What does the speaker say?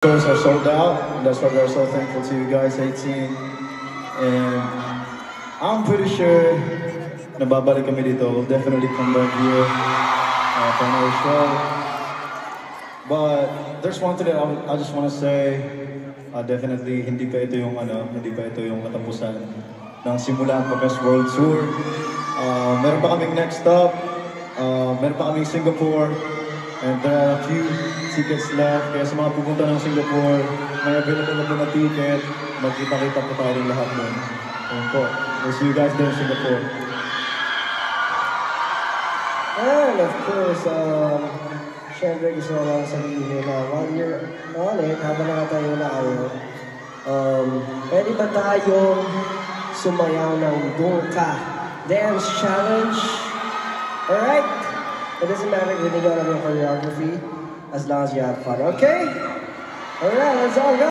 Shows are sold out, and that's why we're so thankful to you guys, 18. And I'm pretty sure nababalik kami dito. We'll definitely come back here for another show. But there's one thing that I just want to say. Definitely hindi pa ito yung katapusan ng Simula ang Pagkas World Tour. Meron pa kaming next stop. Meron pa kaming Singapore. And there are a few tickets left. Kaya sa mga pupunta ng Singapore, may available na po na ticket. Magkita-kita po tayo ng lahat nun. Ayun po. We'll see you guys there in Singapore. And of course, syempre gusto ko lang sabihin na while you're on it, habang nakatayo na kayo, pwede ba tayong sumayaw ng Dungka Dance Challenge? Alright? It doesn't matter if you don't have your choreography, as long as you have fun, okay? Alright, let's all go!